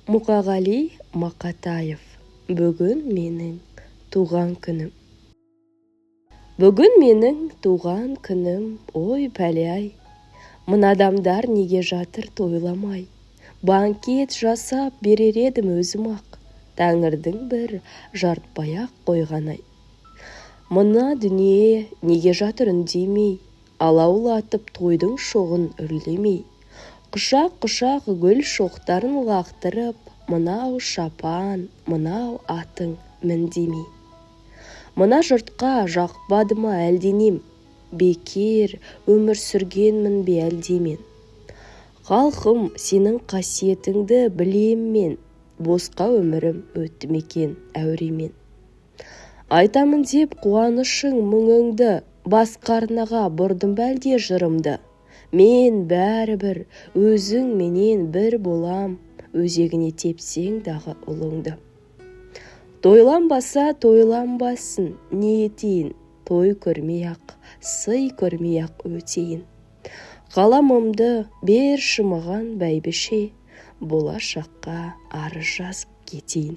Мұқағали Мақатаев. Бүгін менің туған күнім. Бүгін менің туған күнім, ой пәле-ай. Мына адамдар неге жатыр тойламай? Банкет жасап берер едім өзім-ақ, Тәңірдің бір жартпай-ақ қойған-ай. Мына дүние неге жатыр үндемей, алаулатып тойдың шоғын үрлемей. Құшақ-құшақ гүл шоқтарын лақтырып, мынау шапан, мынау атың міндемей. Мына жұртқа жақпады ма әлденем, бекер өмір сүргенмін бе әлдемен. Халқым, сенің қасиетіңді білем мен, босқа өмірім өтті мекен әуремен. Айтамын деп қуанышың мұңыңды, басқа арнаға бұрдым бәлде жырымды. Мен бәрібір өзің менен бір болам, өзегіне тепсең дағы ұлыңды. Тойланбаса тойланбасын, не етейін, той көрмей-ақ, сый көрмей-ақ өтейін. Қаламымды берші маған бәйбіше, болашаққа арыз жазып кетейін.